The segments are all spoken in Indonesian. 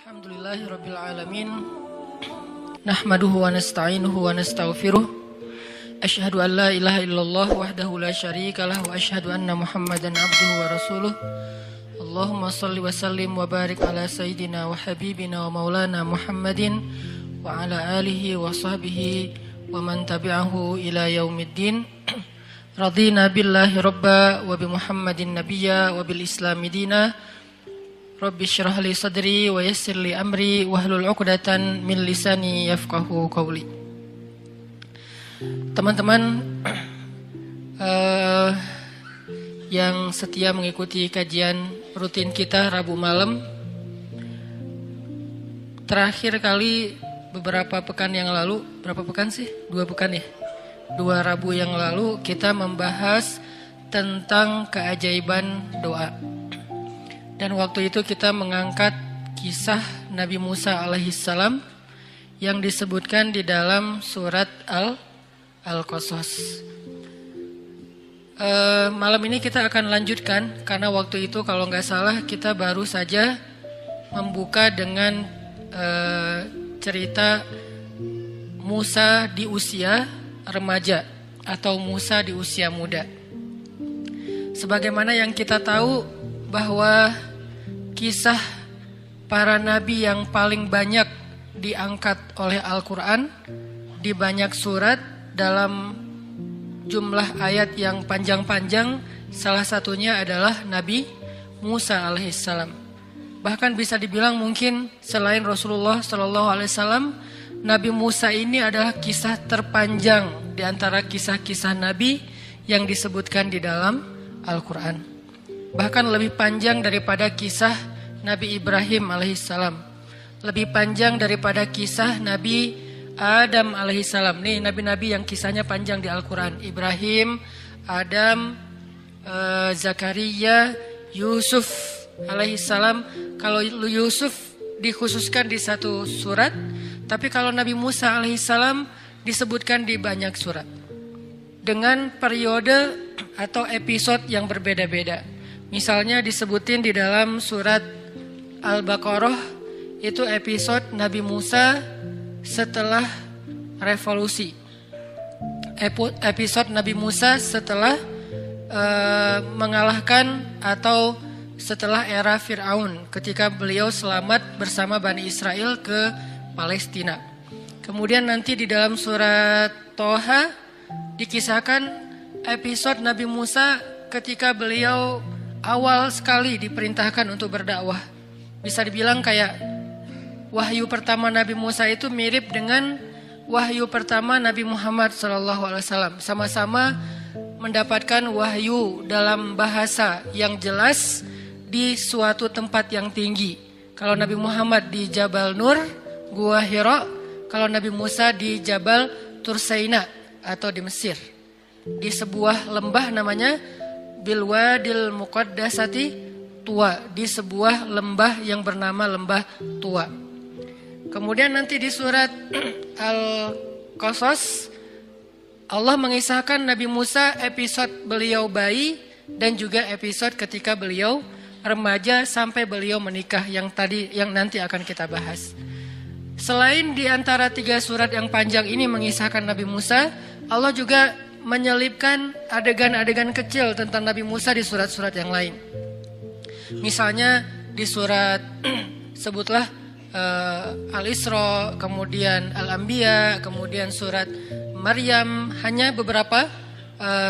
Alhamdulillahirabbil alamin. Nahmaduhu wa nasta'inuhu wa nastaghfiruh. Asyhadu an la ilaha illallah wahdahu la syarikalah wa asyhadu anna Muhammadan abduhu wa rasuluh. Allahumma shalli wa sallim wa barik ala sayyidina wa habibina wa maulana Muhammadin wa ala alihi wa sahbihi wa man tabi'ahu ila yaumiddin. Radina billahi rabba wa bi Muhammadin nabiyya wa bil islami dina. Rabbi syrah li sadri wa yassir li amri wahlul 'uqdatan min lisani yafqahu qawli. Teman-teman yang setia mengikuti kajian rutin kita Rabu malam, terakhir kali beberapa pekan yang lalu, berapa pekan sih? 2 pekan ya? 2 Rabu yang lalu kita membahas tentang keajaiban doa. Dan waktu itu kita mengangkat kisah Nabi Musa alaihissalam yang disebutkan di dalam surat Al-Qasas. Malam ini kita akan lanjutkan karena waktu itu kalau nggak salah kita baru saja membuka dengan cerita Musa di usia remaja atau Musa di usia muda. Sebagaimana yang kita tahu bahwa kisah para nabi yang paling banyak diangkat oleh Al-Quran di banyak surat dalam jumlah ayat yang panjang-panjang, salah satunya adalah Nabi Musa alaihissalam. Bahkan bisa dibilang mungkin selain Rasulullah SAW, Nabi Musa ini adalah kisah terpanjang di antara kisah-kisah nabi yang disebutkan di dalam Al-Quran. Bahkan lebih panjang daripada kisah Nabi Ibrahim alaihissalam, lebih panjang daripada kisah Nabi Adam alaihissalam. Nih nabi-nabi yang kisahnya panjang di Al-Quran: Ibrahim, Adam, Zakaria, Yusuf alaihissalam. Kalau Yusuf dikhususkan di satu surat, tapi kalau Nabi Musa alaihissalam disebutkan di banyak surat dengan periode atau episode yang berbeda-beda. Misalnya disebutin di dalam surat Al-Baqarah itu episode Nabi Musa setelah revolusi. Episode Nabi Musa setelah mengalahkan atau setelah era Fir'aun ketika beliau selamat bersama Bani Israel ke Palestina. Kemudian nanti di dalam surat Toha dikisahkan episode Nabi Musa ketika beliau awal sekali diperintahkan untuk berdakwah. Bisa dibilang kayak wahyu pertama Nabi Musa itu mirip dengan wahyu pertama Nabi Muhammad SAW. Sama-sama mendapatkan wahyu dalam bahasa yang jelas di suatu tempat yang tinggi. Kalau Nabi Muhammad di Jabal Nur, Gua Hira. Kalau Nabi Musa di Jabal Tursaina atau di Mesir, di sebuah lembah namanya Bilwadil Muqaddasati Tua, di sebuah lembah yang bernama Lembah Tua. Kemudian nanti di surat Al-Qasas Allah mengisahkan Nabi Musa episode beliau bayi dan juga episode ketika beliau remaja sampai beliau menikah yang nanti akan kita bahas. Selain di antara 3 surat yang panjang ini mengisahkan Nabi Musa, Allah juga menyelipkan adegan-adegan kecil tentang Nabi Musa di surat-surat yang lain. Misalnya di surat sebutlah Al-Isra, kemudian Al-Anbiya, kemudian surat Maryam, hanya beberapa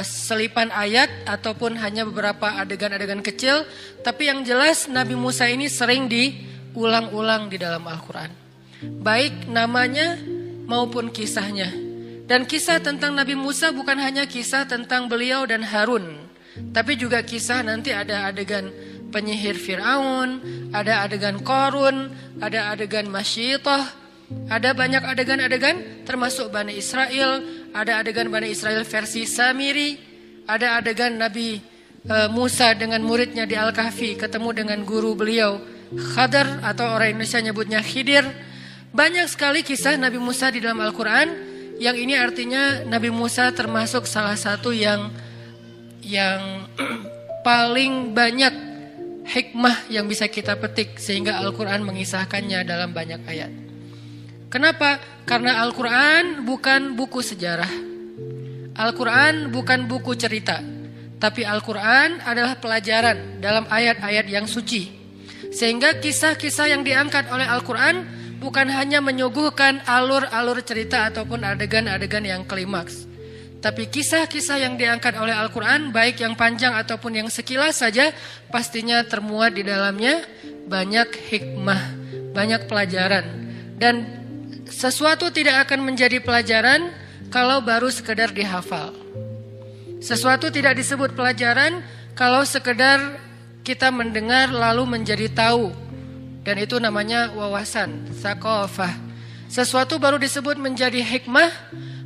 selipan ayat ataupun hanya beberapa adegan-adegan kecil, tapi yang jelas Nabi Musa ini sering diulang-ulang di dalam Al-Quran, baik namanya maupun kisahnya. Dan kisah tentang Nabi Musa bukan hanya kisah tentang beliau dan Harun, tapi juga kisah nanti ada adegan penyihir Fir'aun, ada adegan Qarun, ada adegan Masyitah, ada banyak adegan-adegan termasuk Bani Israel, ada adegan Bani Israel versi Samiri, ada adegan Nabi Musa dengan muridnya di Al-Kahfi ketemu dengan guru beliau Khadar atau orang Indonesia nyebutnya Khidir. Banyak sekali kisah Nabi Musa di dalam Al-Quran. Yang ini artinya Nabi Musa termasuk salah satu yang paling banyak hikmah yang bisa kita petik sehingga Al-Quran mengisahkannya dalam banyak ayat. Kenapa? Karena Al-Quran bukan buku sejarah. Al-Quran bukan buku cerita. Tapi Al-Quran adalah pelajaran dalam ayat-ayat yang suci. Sehingga kisah-kisah yang diangkat oleh Al-Quran bukan hanya menyuguhkan alur-alur cerita ataupun adegan-adegan yang klimaks. Tapi kisah-kisah yang diangkat oleh Al-Quran, baik yang panjang ataupun yang sekilas saja, pastinya termuat di dalamnya banyak hikmah, banyak pelajaran. Dan sesuatu tidak akan menjadi pelajaran kalau baru sekedar dihafal. Sesuatu tidak disebut pelajaran kalau sekedar kita mendengar lalu menjadi tahu. Dan itu namanya wawasan, tsaqafah. Sesuatu baru disebut menjadi hikmah,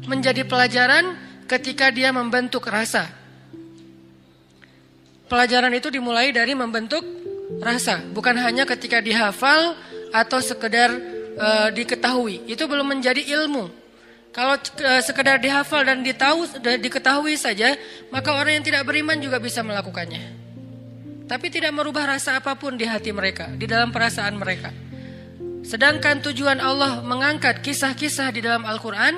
menjadi pelajaran ketika dia membentuk rasa. Pelajaran itu dimulai dari membentuk rasa, bukan hanya ketika dihafal atau sekedar diketahui. Itu belum menjadi ilmu. Kalau sekedar dihafal dan diketahui saja, maka orang yang tidak beriman juga bisa melakukannya. Tapi tidak merubah rasa apapun di hati mereka, di dalam perasaan mereka. Sedangkan tujuan Allah mengangkat kisah-kisah di dalam Al-Quran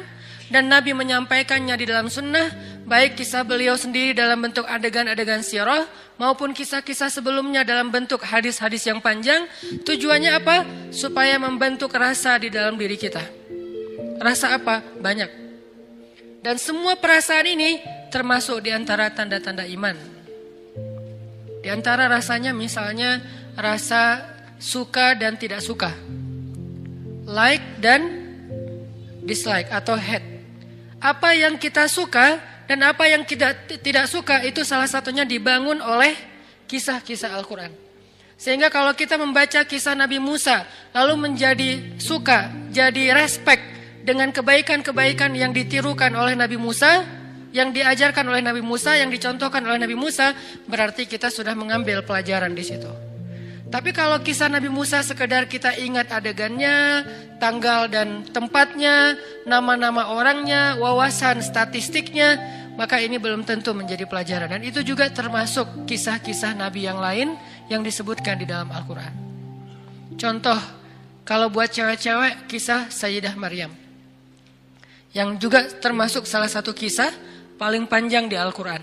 dan Nabi menyampaikannya di dalam sunnah, baik kisah beliau sendiri dalam bentuk adegan-adegan sirah maupun kisah-kisah sebelumnya dalam bentuk hadis-hadis yang panjang. Tujuannya apa? Supaya membentuk rasa di dalam diri kita. Rasa apa? Banyak. Dan semua perasaan ini termasuk di antara tanda-tanda iman. Di antara rasanya misalnya rasa suka dan tidak suka, like dan dislike atau hate. Apa yang kita suka dan apa yang kita tidak suka itu salah satunya dibangun oleh kisah-kisah Al-Quran. Sehingga kalau kita membaca kisah Nabi Musa lalu menjadi suka, jadi respect dengan kebaikan-kebaikan yang ditirukan oleh Nabi Musa, yang diajarkan oleh Nabi Musa, yang dicontohkan oleh Nabi Musa, berarti kita sudah mengambil pelajaran di situ. Tapi kalau kisah Nabi Musa sekedar kita ingat adegannya, tanggal dan tempatnya, nama-nama orangnya, wawasan statistiknya, maka ini belum tentu menjadi pelajaran. Dan itu juga termasuk kisah-kisah Nabi yang lain yang disebutkan di dalam Al-Quran. Contoh, kalau buat cewek-cewek, kisah Sayyidah Maryam, yang juga termasuk salah satu kisah paling panjang di Al-Quran.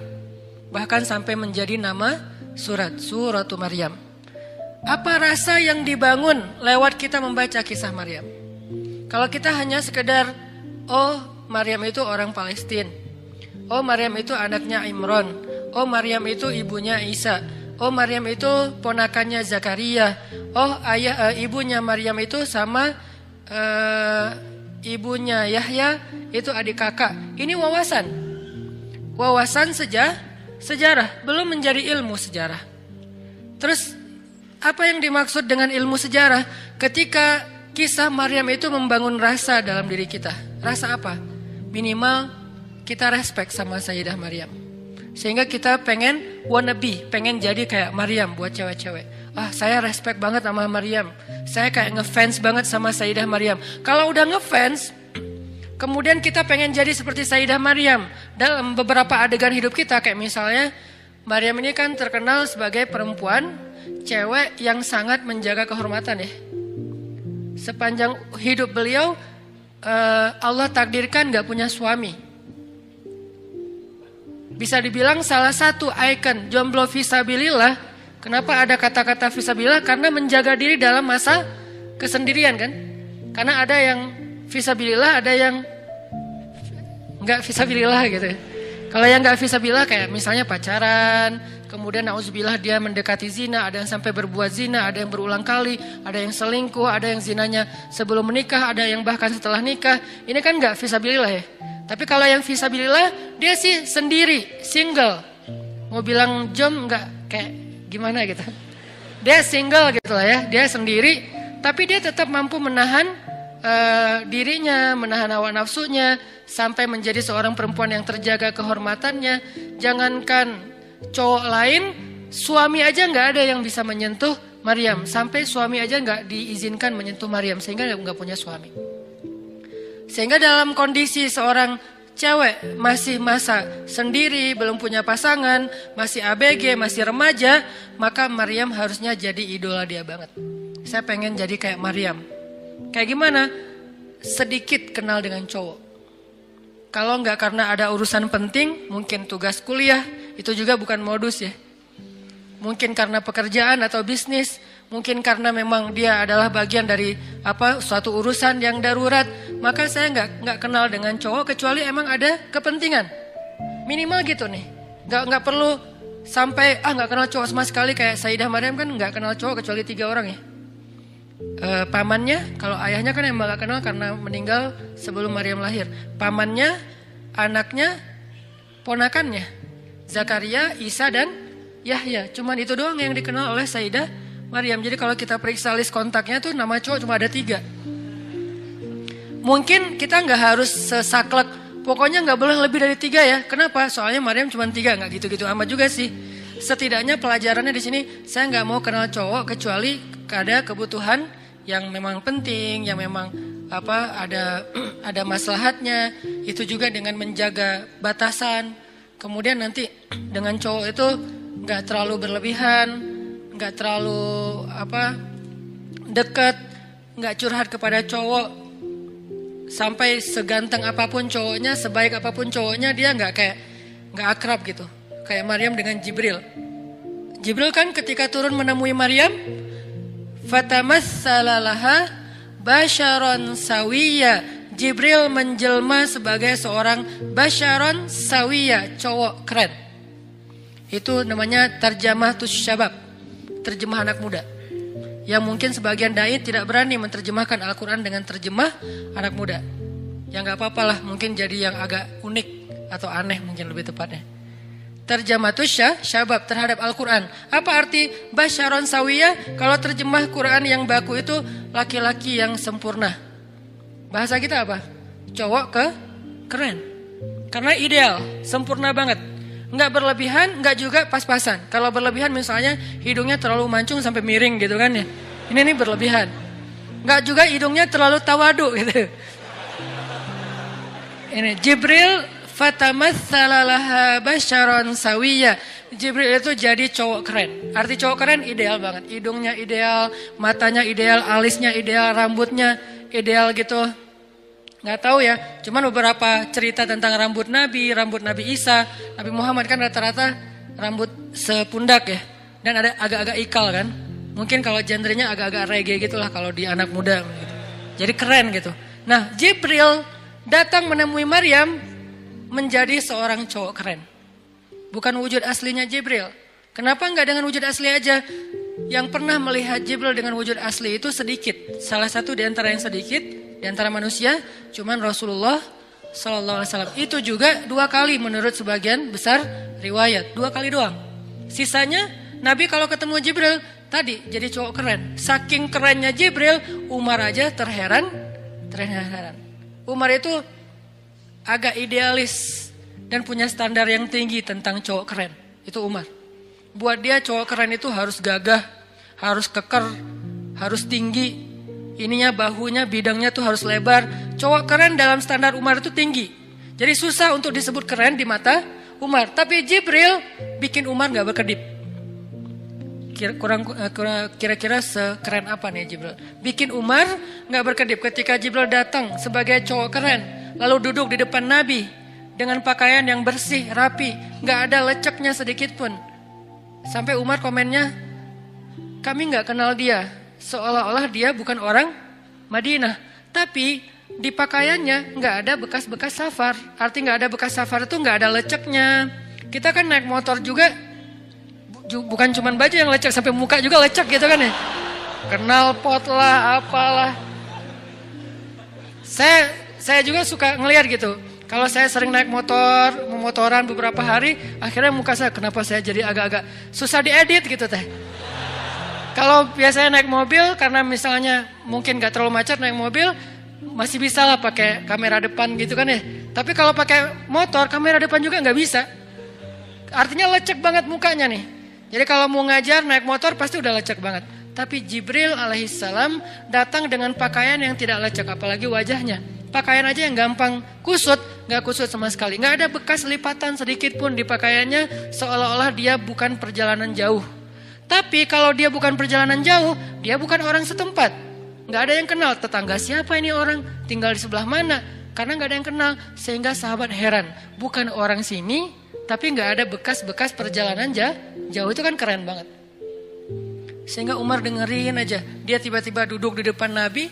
Bahkan sampai menjadi nama Suratu Maryam. Apa rasa yang dibangun lewat kita membaca kisah Maryam? Kalau kita hanya sekedar, oh Maryam itu orang Palestina, oh Maryam itu anaknya Imran, oh Maryam itu ibunya Isa, oh Maryam itu ponakannya Zakaria, oh ibunya Maryam itu sama ibunya Yahya itu adik kakak. Ini wawasan sejarah, belum menjadi ilmu sejarah. Terus apa yang dimaksud dengan ilmu sejarah? Ketika kisah Maryam itu membangun rasa dalam diri kita. Rasa apa? Minimal kita respect sama Sayyidah Maryam. Sehingga kita pengen wannabe, pengen jadi kayak Maryam buat cewek-cewek. Saya respect banget sama Maryam. Saya kayak ngefans banget sama Sayyidah Maryam. Kalau udah ngefans, kemudian kita pengen jadi seperti Sayyidah Maryam dalam beberapa adegan hidup kita. Kayak misalnya Maryam ini kan terkenal sebagai perempuan cewek yang sangat menjaga kehormatan ya. Sepanjang hidup beliau Allah takdirkan gak punya suami. Bisa dibilang salah satu ikon jomblo fisabilillah. Kenapa ada kata-kata fisabilillah? Karena menjaga diri dalam masa kesendirian kan. Karena ada yang fisabilillah, ada yang gak fisabilillah gitu. Kalau yang gak fisabilillah kayak misalnya pacaran, kemudian na'udzubillah dia mendekati zina, ada yang sampai berbuat zina, ada yang berulang kali, ada yang selingkuh, ada yang zinanya sebelum menikah, ada yang bahkan setelah nikah. Ini kan gak fisabilillah ya. Tapi kalau yang fisabilillah, dia sih sendiri, single. Mau bilang jom gak kayak gimana gitu. Dia single gitu lah ya, dia sendiri, tapi dia tetap mampu menahan dirinya, menahan hawa nafsunya, sampai menjadi seorang perempuan yang terjaga kehormatannya. Jangankan cowok lain, suami aja gak ada yang bisa menyentuh Maryam. Sampai suami aja gak diizinkan menyentuh Maryam, sehingga gak punya suami. Sehingga dalam kondisi seorang cewek, masih masa sendiri, belum punya pasangan, masih ABG, masih remaja, maka Maryam harusnya jadi idola dia banget. Saya pengen jadi kayak Maryam. Kayak gimana? Sedikit kenal dengan cowok. Kalau nggak karena ada urusan penting, mungkin tugas kuliah, itu juga bukan modus ya. Mungkin karena pekerjaan atau bisnis, mungkin karena memang dia adalah bagian dari suatu urusan yang darurat, maka saya nggak kenal dengan cowok kecuali emang ada kepentingan. Minimal gitu nih. Nggak perlu sampai nggak kenal cowok sama sekali kayak Sayyidah Maryam kan nggak kenal cowok kecuali 3 orang ya. Pamannya, kalau ayahnya kan emang gak kenal karena meninggal sebelum Maryam lahir. Pamannya, anaknya, ponakannya, Zakaria, Isa dan Yahya. Cuman itu doang yang dikenal oleh Sayyidah Maryam. Jadi kalau kita periksa list kontaknya tuh nama cowok cuma ada 3. Mungkin kita gak harus sesaklek, pokoknya gak boleh lebih dari 3 ya. Kenapa? Soalnya Maryam cuma 3, gak gitu-gitu amat juga sih. Setidaknya pelajarannya di sini, saya gak mau kenal cowok kecuali ada kebutuhan yang memang penting, yang memang ada maslahatnya. Itu juga dengan menjaga batasan. Kemudian nanti dengan cowok itu nggak terlalu berlebihan, nggak terlalu dekat, nggak curhat kepada cowok. Sampai seganteng apapun cowoknya, sebaik apapun cowoknya, dia nggak akrab gitu. Kayak Maryam dengan Jibril. Jibril kan ketika turun menemui Maryam, fatamassala laha basyaron sawiya. Jibril menjelma sebagai seorang basyaron sawiya, cowok keren. Itu namanya tarjamatus syabab, terjemah anak muda. Yang mungkin sebagian dai tidak berani menerjemahkan Al-Quran dengan terjemah anak muda. Ya gak apa-apa lah, mungkin jadi yang agak unik atau aneh mungkin lebih tepatnya. Tarjamatus syabab terhadap Al-Quran. Apa arti basyaron sawiyah? Kalau terjemah Quran yang baku itu laki-laki yang sempurna. Bahasa kita apa? Cowok keren. Karena ideal, sempurna banget. Nggak berlebihan, nggak juga pas-pasan. Kalau berlebihan misalnya hidungnya terlalu mancung sampai miring gitu kan ya. Ini berlebihan. Nggak juga hidungnya terlalu tawadu gitu. Ini Jibril fatamassala laha basyaron sawiyya. Jibril itu jadi cowok keren. Arti cowok keren ideal banget. Hidungnya ideal, matanya ideal, alisnya ideal, rambutnya ideal gitu. Nggak tahu ya. Cuman beberapa cerita tentang rambut Nabi Isa, Nabi Muhammad kan rata-rata rambut sepundak ya. Dan ada agak-agak ikal kan. Mungkin kalau genrenya agak-agak reggae gitulah kalau di anak muda gitu. Jadi keren gitu. Nah, Jibril datang menemui Maryam menjadi seorang cowok keren. Bukan wujud aslinya Jibril. Kenapa enggak dengan wujud asli aja? Yang pernah melihat Jibril dengan wujud asli itu sedikit. Salah satu di antara yang sedikit, di antara manusia, cuman Rasulullah SAW. Itu juga 2 kali menurut sebagian besar riwayat. 2 kali doang. Sisanya, Nabi kalau ketemu Jibril, tadi jadi cowok keren. Saking kerennya Jibril, Umar aja terheran. Umar itu agak idealis dan punya standar yang tinggi tentang cowok keren. Itu Umar. Buat dia cowok keren itu harus gagah, harus keker, harus tinggi. Ininya bahunya, bidangnya tuh harus lebar. Cowok keren dalam standar Umar itu tinggi. Jadi susah untuk disebut keren di mata Umar. Tapi Jibril bikin Umar gak berkedip. Kira-kira sekeren apa nih Jibril? Bikin Umar gak berkedip ketika Jibril datang sebagai cowok keren. Lalu duduk di depan Nabi dengan pakaian yang bersih, rapi, gak ada leceknya sedikit pun. Sampai Umar komennya, kami gak kenal dia, seolah-olah dia bukan orang Madinah. Tapi di pakaiannya gak ada bekas-bekas safar. Arti gak ada bekas safar itu gak ada leceknya. Kita kan naik motor juga, bukan cuma baju yang lecek, sampai muka juga lecek gitu kan ya. Kenal pot lah, apalah. Saya juga suka ngelihat gitu. Kalau saya sering naik memotoran beberapa hari, akhirnya muka saya, kenapa saya jadi agak-agak susah diedit gitu teh. Kalau biasanya naik mobil, karena misalnya mungkin gak terlalu macet naik mobil, masih bisa lah pakai kamera depan gitu kan ya. Tapi kalau pakai motor, kamera depan juga gak bisa. Artinya lecek banget mukanya nih. Jadi kalau mau ngajar naik motor pasti udah lecek banget. Tapi Jibril alaihissalam datang dengan pakaian yang tidak lecek, apalagi wajahnya. Pakaian aja yang gampang kusut, nggak kusut sama sekali. Nggak ada bekas lipatan sedikit pun di pakaiannya, seolah-olah dia bukan perjalanan jauh. Tapi kalau dia bukan perjalanan jauh, dia bukan orang setempat. Nggak ada yang kenal, tetangga siapa ini orang, tinggal di sebelah mana. Karena nggak ada yang kenal, sehingga sahabat heran. Bukan orang sini, tapi nggak ada bekas-bekas perjalanan jauh, itu kan keren banget. Sehingga Umar dengerin aja, dia tiba-tiba duduk di depan Nabi,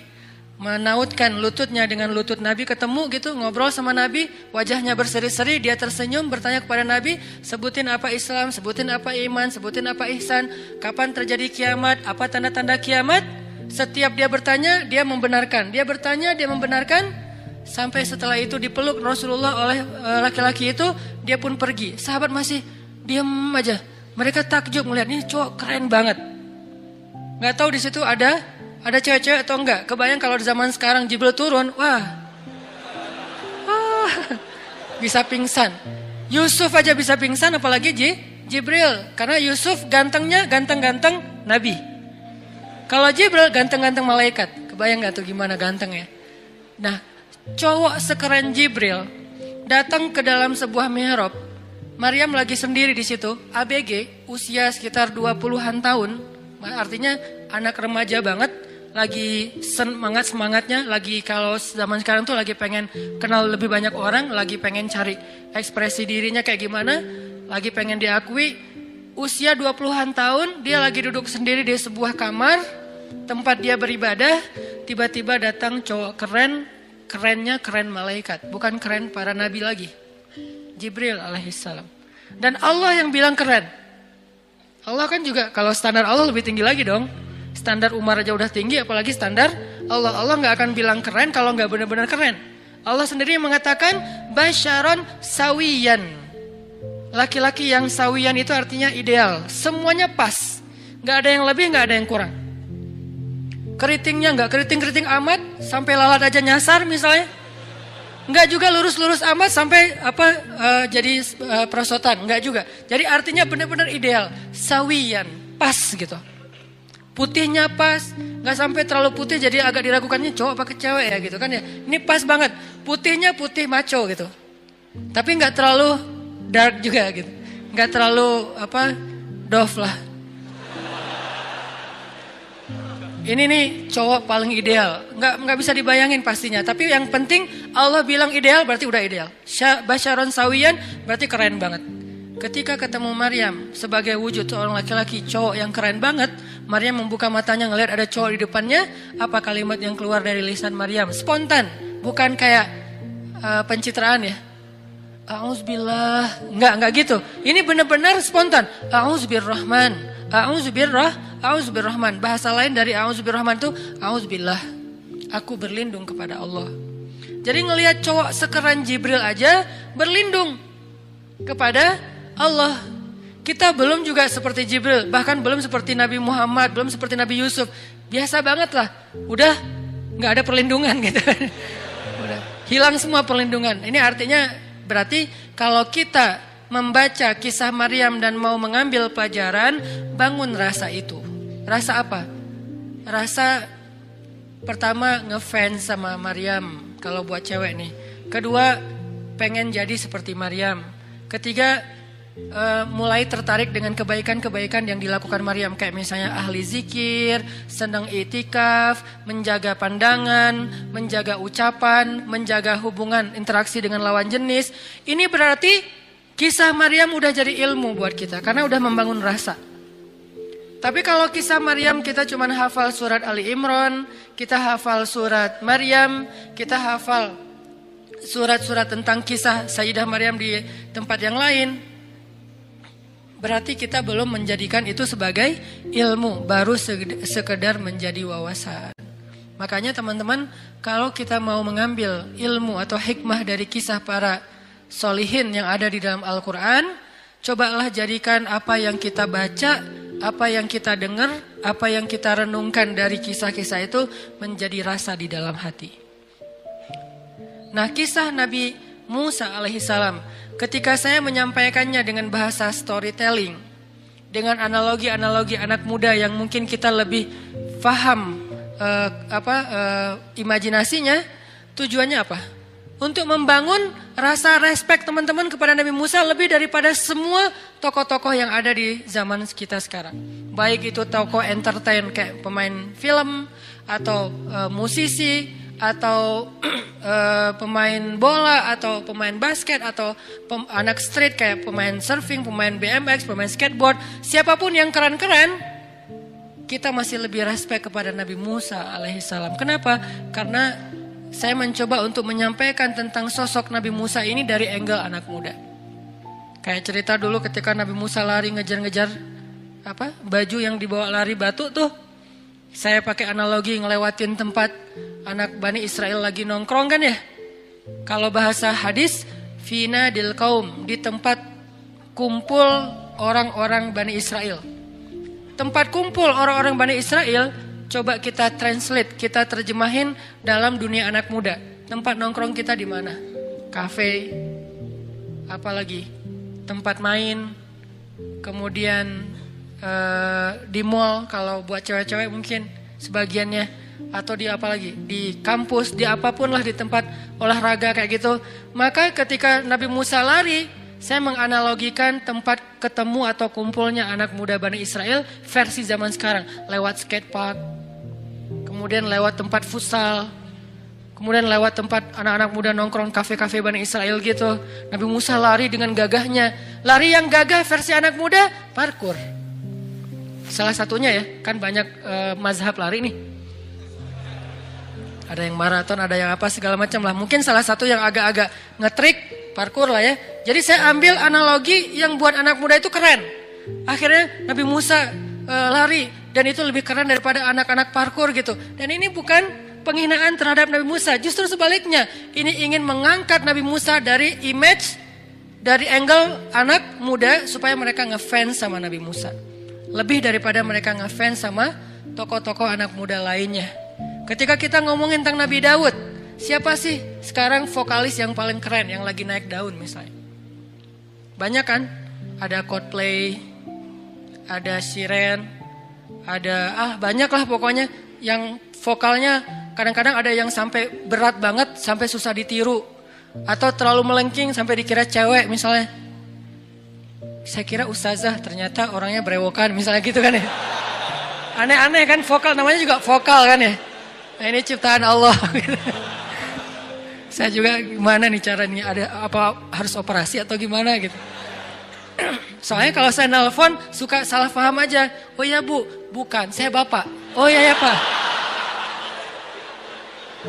menautkan lututnya dengan lutut Nabi, ketemu gitu, ngobrol sama Nabi, wajahnya berseri-seri, dia tersenyum, bertanya kepada Nabi, sebutin apa Islam, sebutin apa iman, sebutin apa ihsan, kapan terjadi kiamat, apa tanda-tanda kiamat. Setiap dia bertanya, dia membenarkan, dia bertanya, dia membenarkan, sampai setelah itu dipeluk Rasulullah oleh laki-laki itu, dia pun pergi. Sahabat masih diam aja, mereka takjub melihat ini cowok keren banget. Nggak tahu di situ ada cewek-cewek atau enggak. Kebayang kalau di zaman sekarang Jibril turun, wah, bisa pingsan. Yusuf aja bisa pingsan, apalagi Jibril. Karena Yusuf gantengnya ganteng-ganteng Nabi. Kalau Jibril ganteng-ganteng malaikat. Kebayang nggak tuh gimana gantengnya? Nah, cowok sekeren Jibril datang ke dalam sebuah mihrab. Maryam lagi sendiri di situ, ABG, usia sekitar 20-an tahun. Artinya anak remaja banget, lagi semangatnya, lagi kalau zaman sekarang tuh lagi pengen kenal lebih banyak orang, lagi pengen cari ekspresi dirinya kayak gimana, lagi pengen diakui. Usia 20-an tahun, dia lagi duduk sendiri di sebuah kamar, tempat dia beribadah, tiba-tiba datang cowok keren, kerennya keren malaikat, bukan keren para nabi lagi. Jibril alaihissalam. Dan Allah yang bilang keren. Allah kan juga, kalau standar Allah lebih tinggi lagi dong. Standar Umar aja udah tinggi, apalagi standar Allah. Allah gak akan bilang keren kalau gak benar-benar keren. Allah sendiri yang mengatakan basyaron sawiyan. Laki-laki yang sawiyan itu artinya ideal, semuanya pas, gak ada yang lebih, gak ada yang kurang. Keritingnya gak keriting-keriting amat sampai lalat aja nyasar misalnya. Enggak juga lurus-lurus amat sampai jadi perosotan, enggak juga. Jadi artinya benar-benar ideal, sawiyan, pas gitu. Putihnya pas, enggak sampai terlalu putih jadi agak diragukannya cowok apa cewek ya gitu kan ya. Ini pas banget, putihnya putih maco gitu. Tapi enggak terlalu dark juga gitu. Enggak terlalu doff lah. Ini nih cowok paling ideal. Nggak bisa dibayangin pastinya. Tapi yang penting Allah bilang ideal berarti udah ideal. Basyaron sawiyan berarti keren banget. Ketika ketemu Maryam sebagai wujud seorang laki-laki cowok yang keren banget, Maryam membuka matanya ngelihat ada cowok di depannya. Apa kalimat yang keluar dari lisan Maryam? Spontan, bukan kayak pencitraan ya. A'udzubillah, enggak gitu. Ini benar-benar spontan. A'udzubirrahman. A'udzubirrahman. Bahasa lain dari a'udzubirrahman itu a'udzubillah. Aku berlindung kepada Allah. Jadi ngelihat cowok sekeren Jibril aja berlindung kepada Allah. Kita belum juga seperti Jibril, bahkan belum seperti Nabi Muhammad, belum seperti Nabi Yusuf. Biasa banget lah. Udah nggak ada perlindungan gitu. Udah hilang semua perlindungan. Ini artinya berarti kalau kita membaca kisah Maryam dan mau mengambil pelajaran, bangun rasa itu. Rasa apa? Rasa pertama ngefans sama Maryam kalau buat cewek nih. Kedua, pengen jadi seperti Maryam. Ketiga, mulai tertarik dengan kebaikan-kebaikan yang dilakukan Maryam, kayak misalnya ahli zikir, senang itikaf, menjaga pandangan, menjaga ucapan, menjaga hubungan interaksi dengan lawan jenis. Ini berarti kisah Maryam udah jadi ilmu buat kita karena udah membangun rasa. Tapi kalau kisah Maryam kita cuma hafal surat Ali Imran, kita hafal surat Maryam, kita hafal surat-surat tentang kisah Sayyidah Maryam di tempat yang lain, berarti kita belum menjadikan itu sebagai ilmu, baru sekedar menjadi wawasan. Makanya teman-teman, kalau kita mau mengambil ilmu atau hikmah dari kisah para solihin yang ada di dalam Al-Quran, cobalah jadikan apa yang kita baca, apa yang kita dengar, apa yang kita renungkan dari kisah-kisah itu menjadi rasa di dalam hati. Nah, kisah Nabi Musa alaihissalam, ketika saya menyampaikannya dengan bahasa storytelling, dengan analogi-analogi anak muda yang mungkin kita lebih paham imajinasinya, Tujuannya apa? Untuk membangun rasa respect teman-teman kepada Nabi Musa lebih daripada semua tokoh-tokoh yang ada di zaman kita sekarang. Baik itu tokoh entertain kayak pemain film, atau musisi, atau pemain bola, atau pemain basket, atau anak street kayak pemain surfing, pemain BMX, pemain skateboard. Siapapun yang keren-keren, kita masih lebih respect kepada Nabi Musa alaihissalam. Kenapa? Karena saya mencoba untuk menyampaikan tentang sosok Nabi Musa ini dari angle anak muda. Kayak cerita dulu ketika Nabi Musa lari ngejar-ngejar baju yang dibawa lari batu tuh. Saya pakai analogi ngelewatin tempat anak Bani Israel lagi nongkrong kan ya. Kalau bahasa hadis, fina dil kaum, di tempat kumpul orang-orang Bani Israel. Tempat kumpul orang-orang Bani Israel, coba kita translate, kita terjemahin dalam dunia anak muda. Tempat nongkrong kita di mana? Kafe, apalagi tempat main, kemudian di mall kalau buat cewek-cewek mungkin sebagiannya, atau di apa lagi, di kampus, di apapun lah, di tempat olahraga kayak gitu. Maka ketika Nabi Musa lari, saya menganalogikan tempat ketemu atau kumpulnya anak muda Bani Israel versi zaman sekarang, lewat skatepark, kemudian lewat tempat futsal, kemudian lewat tempat anak-anak muda nongkrong, kafe-kafe Bani Israel gitu. Nabi Musa lari dengan gagahnya. Lari yang gagah versi anak muda, parkur. Salah satunya ya, kan banyak mazhab lari nih. Ada yang maraton, ada yang apa segala macam lah. Mungkin salah satu yang agak-agak ngetrik, parkur lah ya. Jadi saya ambil analogi yang buat anak muda itu keren. Akhirnya Nabi Musa lari, dan itu lebih keren daripada anak-anak parkur gitu. Dan ini bukan penghinaan terhadap Nabi Musa, justru sebaliknya. Ini ingin mengangkat Nabi Musa dari image, dari angle anak muda, supaya mereka ngefans sama Nabi Musa. Lebih daripada mereka ngefans sama tokoh-tokoh anak muda lainnya. Ketika kita ngomongin tentang Nabi Daud, siapa sih sekarang vokalis yang paling keren, yang lagi naik daun misalnya? Banyak kan? Ada Coldplay, ada Shiren, ada banyak lah pokoknya yang vokalnya kadang-kadang ada yang sampai berat banget, sampai susah ditiru, atau terlalu melengking sampai dikira cewek misalnya. Saya kira ustazah, ternyata orangnya berewokan misalnya gitu kan ya. Aneh-aneh kan, vokal namanya juga vokal kan ya. Nah, ini ciptaan Allah gitu. Saya juga gimana nih caranya, ada apa, harus operasi atau gimana gitu. Soalnya kalau saya nelpon suka salah paham aja. Oh ya bu, bukan, saya bapak. Oh ya pak.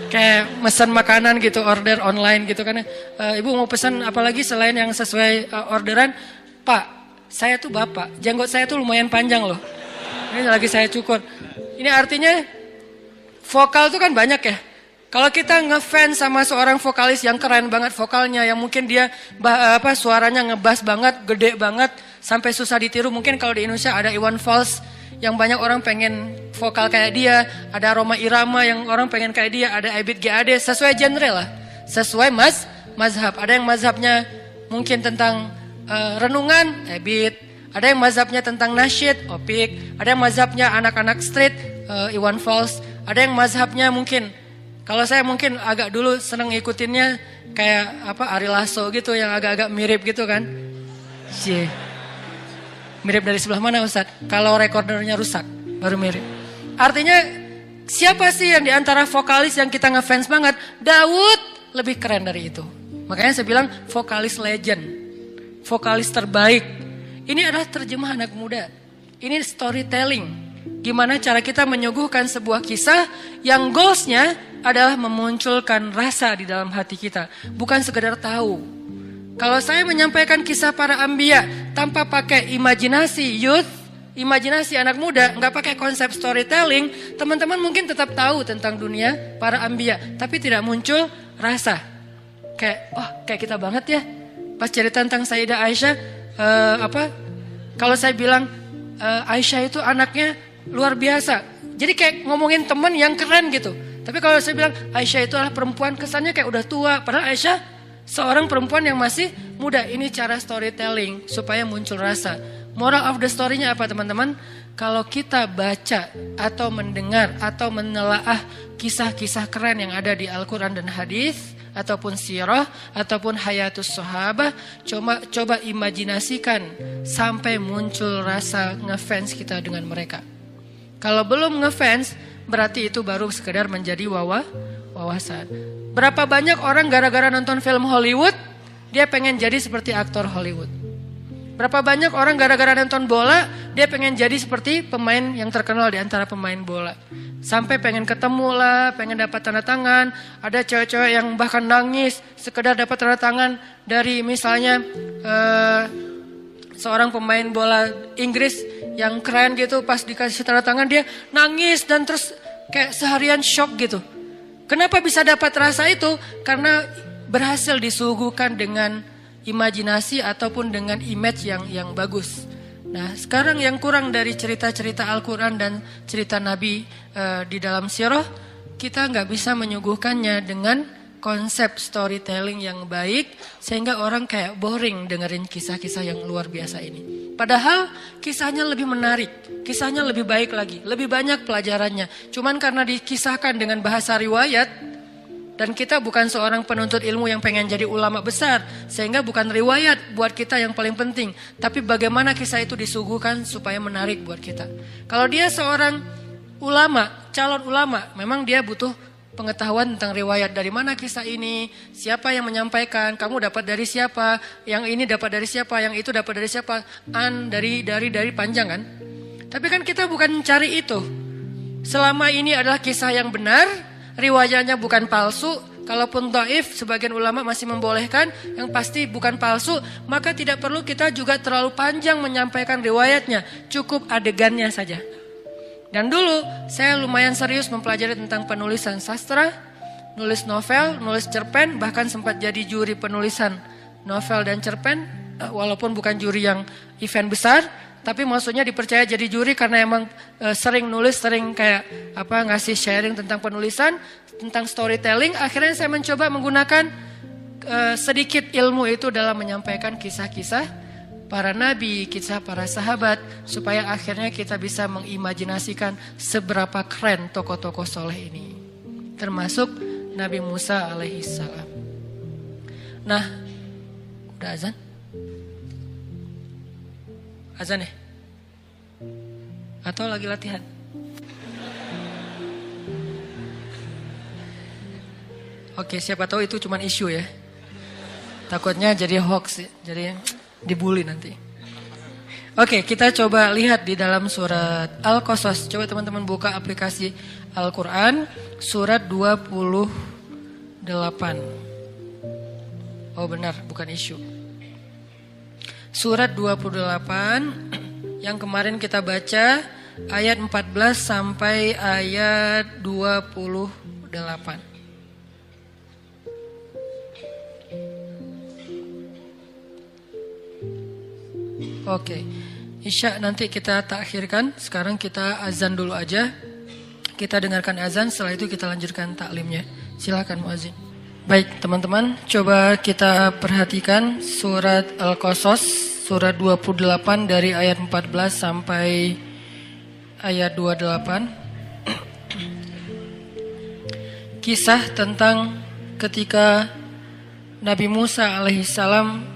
Kayak mesen makanan gitu, order online gitu kan. Ibu mau pesan apalagi selain yang sesuai orderan. Pak, saya tuh bapak, janggut saya tuh lumayan panjang loh. Ini lagi saya cukur. Ini artinya vokal tuh kan banyak ya. Kalau kita ngefans sama seorang vokalis yang keren banget vokalnya, yang mungkin dia suaranya ngebass banget, gede banget, sampai susah ditiru. Mungkin kalau di Indonesia ada Iwan Fals yang banyak orang pengen vokal kayak dia, ada Rhoma Irama yang orang pengen kayak dia, ada Ebit GAD, sesuai genre lah, sesuai mazhab. Ada yang mazhabnya mungkin tentang renungan, Ebit. Ada yang mazhabnya tentang nasyid, Opik. Ada yang mazhabnya anak-anak street, Iwan Fals. Ada yang mazhabnya mungkin, kalau saya mungkin agak dulu seneng ngikutinnya kayak Ari Lasso gitu, yang agak-agak mirip gitu kan. Mirip dari sebelah mana Ustaz? Kalau recordernya rusak, baru mirip. Artinya siapa sih yang diantara vokalis yang kita ngefans banget? Daud lebih keren dari itu. Makanya saya bilang vokalis legend, vokalis terbaik. Ini adalah terjemah anak muda. Ini storytelling. Gimana cara kita menyuguhkan sebuah kisah yang goalsnya adalah memunculkan rasa di dalam hati kita, bukan sekedar tahu. Kalau saya menyampaikan kisah para anbiya tanpa pakai imajinasi youth, imajinasi anak muda, nggak pakai konsep storytelling, teman-teman mungkin tetap tahu tentang dunia para anbiya, tapi tidak muncul rasa. Kayak kita banget ya. Pas cerita tentang Sayyidah Aisyah, kalau saya bilang Aisyah itu anaknya luar biasa, jadi kayak ngomongin teman yang keren gitu. Tapi kalau saya bilang Aisyah itu adalah perempuan, kesannya kayak udah tua, padahal Aisyah seorang perempuan yang masih muda. Ini cara storytelling supaya muncul rasa. Moral of the story-nya apa teman-teman? Kalau kita baca atau mendengar atau menelaah kisah-kisah keren yang ada di Al-Quran dan hadis ataupun sirah ataupun hayatus sahabah, coba imajinasikan sampai muncul rasa ngefans kita dengan mereka. Kalau belum ngefans, berarti itu baru sekedar menjadi wawasan. Berapa banyak orang gara-gara nonton film Hollywood, dia pengen jadi seperti aktor Hollywood. Berapa banyak orang gara-gara nonton bola, dia pengen jadi seperti pemain yang terkenal di antara pemain bola. Sampai pengen ketemu lah, pengen dapat tanda tangan. Ada cewek-cewek yang bahkan nangis sekedar dapat tanda tangan dari misalnya seorang pemain bola Inggris yang keren gitu. Pas dikasih tanda tangan dia nangis dan terus kayak seharian shock gitu. Kenapa bisa dapat rasa itu? Karena berhasil disuguhkan dengan imajinasi ataupun dengan image yang bagus. Nah, sekarang yang kurang dari cerita-cerita Al-Quran dan cerita Nabi di dalam sirah, kita nggak bisa menyuguhkannya dengan konsep storytelling yang baik, sehingga orang kayak boring dengerin kisah-kisah yang luar biasa ini. Padahal kisahnya lebih menarik, kisahnya lebih baik lagi, lebih banyak pelajarannya. Cuman karena dikisahkan dengan bahasa riwayat, dan kita bukan seorang penuntut ilmu yang pengen jadi ulama besar, sehingga bukan riwayat buat kita yang paling penting, tapi bagaimana kisah itu disuguhkan supaya menarik buat kita. Kalau dia seorang ulama, calon ulama, memang dia butuh pengetahuan tentang riwayat, dari mana kisah ini, siapa yang menyampaikan, kamu dapat dari siapa, yang ini dapat dari siapa, yang itu dapat dari siapa, dari panjang kan. Tapi kan kita bukan mencari itu. Selama ini adalah kisah yang benar, riwayatnya bukan palsu, kalaupun dhaif sebagian ulama masih membolehkan, yang pasti bukan palsu, maka tidak perlu kita juga terlalu panjang menyampaikan riwayatnya, cukup adegannya saja. Dan dulu saya lumayan serius mempelajari tentang penulisan sastra, nulis novel, nulis cerpen, bahkan sempat jadi juri penulisan novel dan cerpen, walaupun bukan juri yang event besar, tapi maksudnya dipercaya jadi juri karena emang sering nulis, sering kayak ngasih sharing tentang penulisan, tentang storytelling. Akhirnya saya mencoba menggunakan sedikit ilmu itu dalam menyampaikan kisah-kisah para nabi, kisah para sahabat, supaya akhirnya kita bisa mengimajinasikan seberapa keren tokoh-tokoh soleh ini, termasuk Nabi Musa alaihissalam. Nah, udah azan? Azan ya? Atau lagi latihan? Oke, siapa tahu itu cuma isu ya. Takutnya jadi hoax, jadi dibully nanti. Oke, kita coba lihat di dalam surat Al-Qasas. Coba teman-teman buka aplikasi Al-Quran, surat 28. Oh benar, bukan isu. Surat 28 yang kemarin kita baca ayat 14 sampai ayat 28. Oke, Isya nanti kita takhirkan. Sekarang kita azan dulu aja. Kita dengarkan azan, setelah itu kita lanjutkan taklimnya. Silakan muazin. Baik teman-teman, coba kita perhatikan surat Al-Qasas, surat 28 dari ayat 14 sampai ayat 28. Kisah tentang ketika Nabi Musa alaihissalam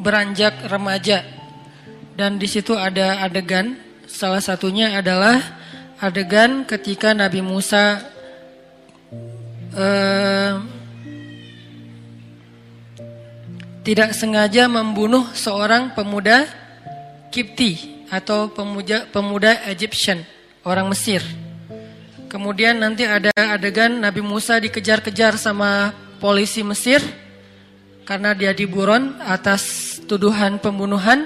beranjak remaja, dan di situ ada adegan. Salah satunya adalah adegan ketika Nabi Musa tidak sengaja membunuh seorang pemuda Kipti atau pemuda Egyptian, orang Mesir. Kemudian nanti ada adegan Nabi Musa dikejar-kejar sama polisi Mesir karena dia diburon atas tuduhan pembunuhan.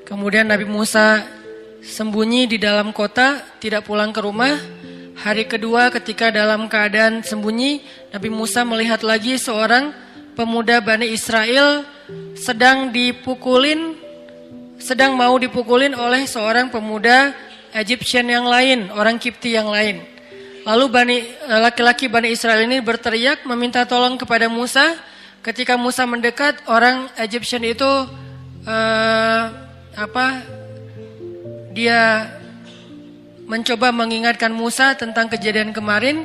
Kemudian Nabi Musa sembunyi di dalam kota, tidak pulang ke rumah. Hari kedua ketika dalam keadaan sembunyi, Nabi Musa melihat lagi seorang pemuda Bani Israel sedang mau dipukulin oleh seorang pemuda Egyptian yang lain, orang Kipti yang lain. Lalu laki-laki Bani Israel ini berteriak meminta tolong kepada Musa. Ketika Musa mendekat, orang Egyptian itu dia mencoba mengingatkan Musa tentang kejadian kemarin.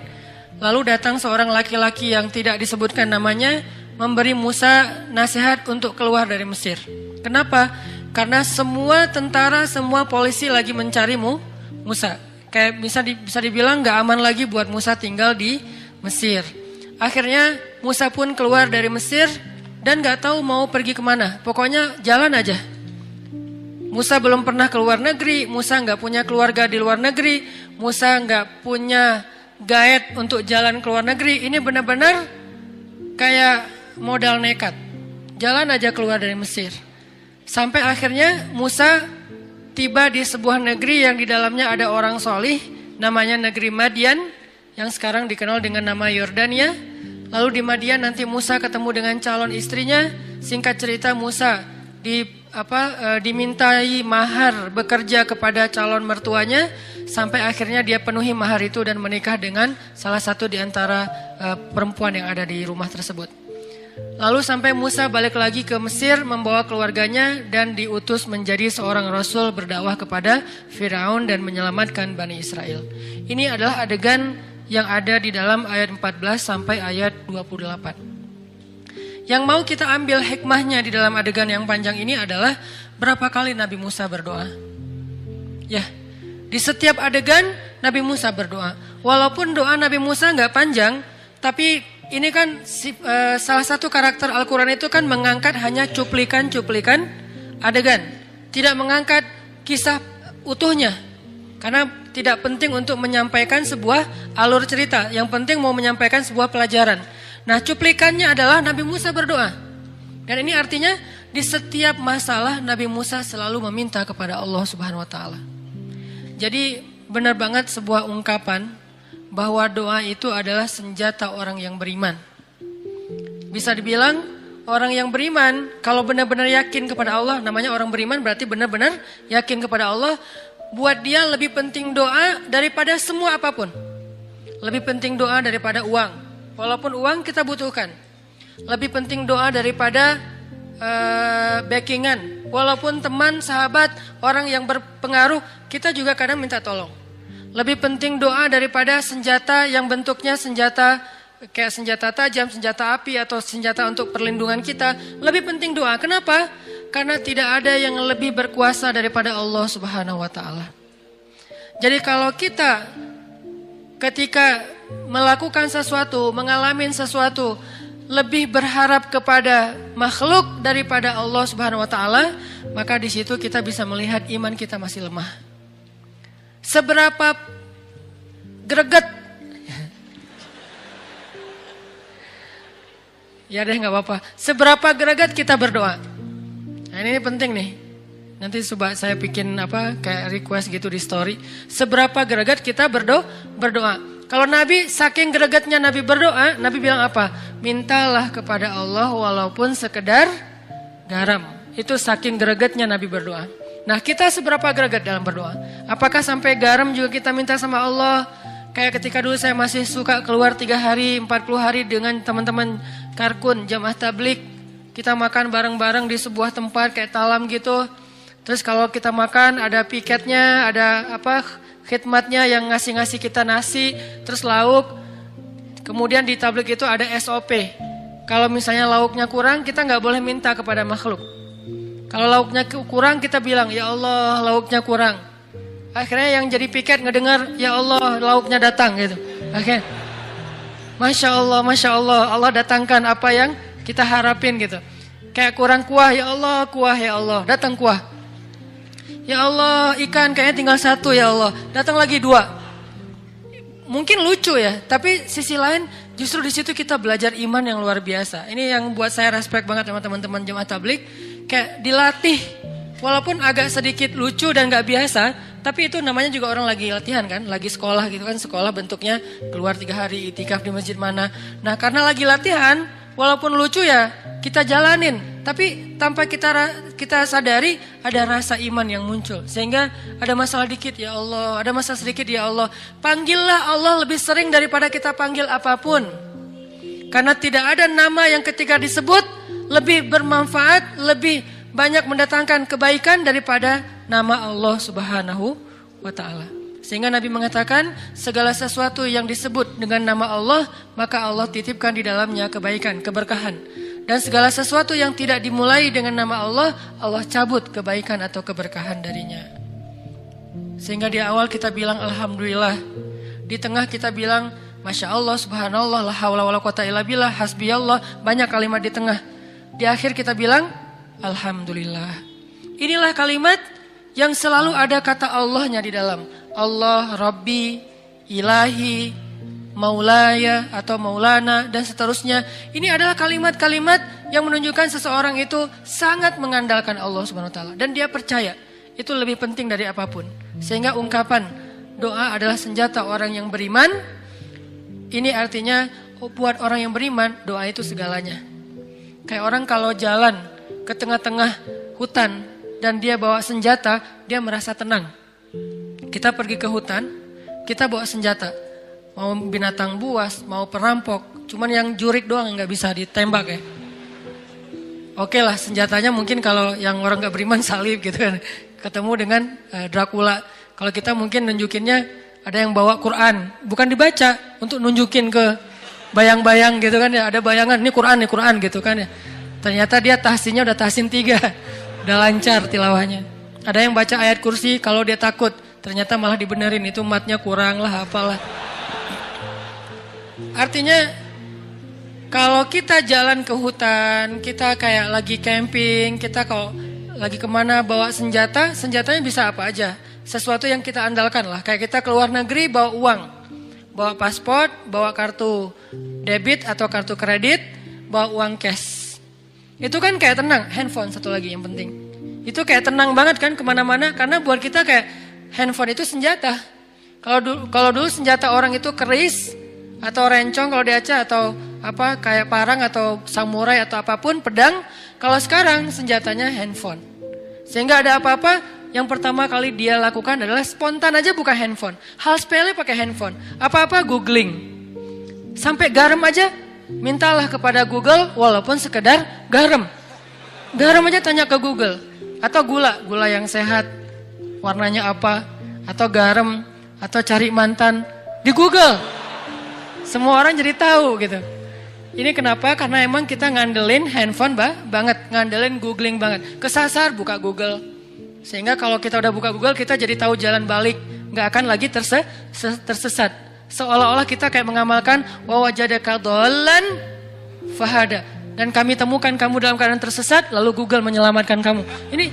Lalu datang seorang laki-laki yang tidak disebutkan namanya, memberi Musa nasihat untuk keluar dari Mesir. Kenapa? Karena semua tentara, semua polisi lagi mencarimu, Musa. Kayak bisa dibilang gak aman lagi buat Musa tinggal di Mesir. Akhirnya Musa pun keluar dari Mesir dan gak tahu mau pergi kemana. Pokoknya jalan aja. Musa belum pernah keluar negeri, Musa gak punya keluarga di luar negeri, Musa gak punya guide untuk jalan ke luar negeri. Ini benar-benar kayak modal nekat. Jalan aja keluar dari Mesir. Sampai akhirnya Musa tiba di sebuah negeri yang di dalamnya ada orang solih, namanya negeri Madian, yang sekarang dikenal dengan nama Yordania. Lalu di Madian nanti Musa ketemu dengan calon istrinya. Singkat cerita Musa dimintai mahar bekerja kepada calon mertuanya, sampai akhirnya dia penuhi mahar itu dan menikah dengan salah satu di antara perempuan yang ada di rumah tersebut. Lalu sampai Musa balik lagi ke Mesir membawa keluarganya dan diutus menjadi seorang rasul berdakwah kepada Firaun dan menyelamatkan Bani Israel. Ini adalah adegan yang ada di dalam ayat 14 sampai ayat 28. Yang mau kita ambil hikmahnya di dalam adegan yang panjang ini adalah berapa kali Nabi Musa berdoa. Ya, di setiap adegan Nabi Musa berdoa. Walaupun doa Nabi Musa nggak panjang, tapi ini kan salah satu karakter Al-Quran itu kan mengangkat hanya cuplikan-cuplikan adegan. Tidak mengangkat kisah utuhnya. Karena tidak penting untuk menyampaikan sebuah alur cerita. Yang penting mau menyampaikan sebuah pelajaran. Nah, cuplikannya adalah Nabi Musa berdoa. Dan ini artinya di setiap masalah Nabi Musa selalu meminta kepada Allah Subhanahu wa taala. Jadi benar banget sebuah ungkapan bahwa doa itu adalah senjata orang yang beriman. Bisa dibilang orang yang beriman kalau benar-benar yakin kepada Allah, namanya orang beriman berarti benar-benar yakin kepada Allah. Buat dia lebih penting doa daripada semua apapun. Lebih penting doa daripada uang. Walaupun uang kita butuhkan. Lebih penting doa daripada backingan. Walaupun teman, sahabat, orang yang berpengaruh, kita juga kadang minta tolong. Lebih penting doa daripada senjata yang bentuknya senjata kayak senjata tajam, senjata api atau senjata untuk perlindungan kita. Lebih penting doa. Kenapa? Karena tidak ada yang lebih berkuasa daripada Allah Subhanahu wa taala. Jadi kalau kita ketika melakukan sesuatu, mengalami sesuatu, lebih berharap kepada makhluk daripada Allah Subhanahu wa taala, maka di situ kita bisa melihat iman kita masih lemah. Seberapa greget, ya deh nggak apa-apa. Seberapa greget kita berdoa. Nah ini penting nih. Nanti coba saya bikin kayak request gitu di story. Seberapa greget kita berdoa. Kalau Nabi saking gregetnya Nabi berdoa, Nabi bilang apa? Mintalah kepada Allah walaupun sekedar garam. Itu saking gregetnya Nabi berdoa. Nah kita seberapa greget dalam berdoa? Apakah sampai garam juga kita minta sama Allah? Kayak ketika dulu saya masih suka keluar 3 hari, 40 hari dengan teman-teman Karkun, Jamaah Tablik. Kita makan bareng-bareng di sebuah tempat kayak talam gitu. Terus kalau kita makan ada piketnya, ada khidmatnya yang ngasih-ngasih kita nasi, terus lauk. Kemudian di tablik itu ada SOP. Kalau misalnya lauknya kurang, kita nggak boleh minta kepada makhluk. Kalau lauknya kurang, kita bilang, ya Allah lauknya kurang. Akhirnya yang jadi piket ngedengar, ya Allah lauknya datang gitu. Oke. Masya Allah, Allah datangkan apa yang kita harapin gitu. Kayak kurang kuah, ya Allah, datang kuah. Ya Allah, ikan kayaknya tinggal 1 ya Allah. Datang lagi 2. Mungkin lucu ya, tapi sisi lain justru di situ kita belajar iman yang luar biasa. Ini yang buat saya respect banget sama teman-teman Jemaah Tablik. Kayak dilatih, walaupun agak sedikit lucu dan gak biasa, tapi itu namanya juga orang lagi latihan kan, lagi sekolah gitu kan. Sekolah bentuknya keluar 3 hari itikaf di masjid mana. Nah karena lagi latihan, walaupun lucu ya kita jalanin. Tapi tanpa kita sadari ada rasa iman yang muncul. Sehingga ada masalah dikit ya Allah, ada masalah sedikit ya Allah. Panggillah Allah lebih sering daripada kita panggil apapun. Karena tidak ada nama yang ketika disebut lebih bermanfaat, lebih banyak mendatangkan kebaikan daripada nama Allah Subhanahu wa Ta'ala. Sehingga Nabi mengatakan segala sesuatu yang disebut dengan nama Allah, maka Allah titipkan di dalamnya kebaikan, keberkahan. Dan segala sesuatu yang tidak dimulai dengan nama Allah, Allah cabut kebaikan atau keberkahan darinya. Sehingga di awal kita bilang Alhamdulillah. Di tengah kita bilang Masya Allah, Subhanallah, la haula wala quwata illa billah, hasbiyallah. Banyak kalimat di tengah. Di akhir kita bilang Alhamdulillah. Inilah kalimat yang selalu ada kata Allahnya di dalam. Allah, Rabbi, Ilahi, Maulaya atau Maulana dan seterusnya. Ini adalah kalimat-kalimat yang menunjukkan seseorang itu sangat mengandalkan Allah Subhanahu wa Ta'ala. Dan dia percaya itu lebih penting dari apapun. Sehingga ungkapan doa adalah senjata orang yang beriman. Ini artinya buat orang yang beriman doa itu segalanya. Kayak orang kalau jalan ke tengah-tengah hutan dan dia bawa senjata, dia merasa tenang. Kita pergi ke hutan, kita bawa senjata. Mau binatang buas, mau perampok, cuman yang jurik doang yang gak bisa ditembak ya. Oke lah, senjatanya mungkin kalau yang orang gak beriman salib gitu kan. Ketemu dengan Dracula. Kalau kita mungkin nunjukinnya ada yang bawa Quran, bukan dibaca, untuk nunjukin ke bayang-bayang gitu kan ya. Ada bayangan, ini Quran gitu kan ya. Ternyata dia tahsinnya udah tahsin 3, udah lancar tilawahnya. Ada yang baca ayat kursi kalau dia takut, ternyata malah dibenerin, itu matnya kurang lah apalah. Artinya kalau kita jalan ke hutan, kita kayak lagi camping, kita kalau lagi kemana bawa senjata, senjatanya bisa apa aja. Sesuatu yang kita andalkan lah. Kayak kita keluar negeri bawa uang, bawa paspor, bawa kartu debit atau kartu kredit, bawa uang cash. Itu kan kayak tenang. Handphone satu lagi yang penting. Itu kayak tenang banget kan kemana-mana. Karena buat kita kayak handphone itu senjata. Kalau dulu senjata orang itu keris atau rencong kalau di Aceh, atau apa kayak parang atau samurai atau apapun, pedang. Kalau sekarang senjatanya handphone. Sehingga ada apa-apa, yang pertama kali dia lakukan adalah spontan aja buka handphone. Hal sepele pakai handphone. Apa-apa googling. Sampai garam aja mintalah kepada Google walaupun sekedar garam. Garam aja tanya ke Google. Atau gula yang sehat. Warnanya apa. Atau garam. Atau cari mantan. Di Google. Semua orang jadi tahu gitu. Ini kenapa? Karena emang kita ngandelin handphone banget. Ngandelin googling banget. Kesasar buka Google. Sehingga kalau kita udah buka Google, kita jadi tahu jalan balik. Nggak akan lagi tersesat. Seolah-olah kita kayak mengamalkan wa wajadaka dhallan fahada. Dan kami temukan kamu dalam keadaan tersesat, lalu Google menyelamatkan kamu. Ini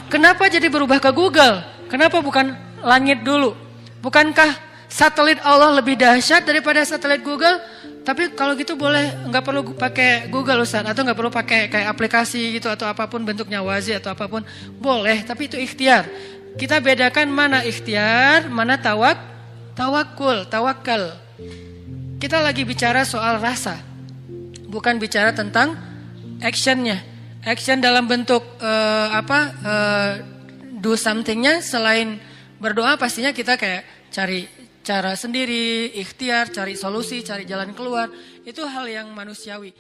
kenapa jadi berubah ke Google? Kenapa bukan langit dulu? Bukankah satelit Allah lebih dahsyat daripada satelit Google? Tapi kalau gitu boleh nggak perlu pakai Google Ustaz, atau nggak perlu pakai kayak aplikasi gitu atau apapun bentuknya wazi atau apapun, boleh, tapi itu ikhtiar. Kita bedakan mana ikhtiar, mana tawakal. Kita lagi bicara soal rasa, bukan bicara tentang actionnya. Action dalam bentuk do somethingnya selain berdoa pastinya kita kayak cari cara sendiri, ikhtiar, cari solusi, cari jalan keluar. Itu hal yang manusiawi.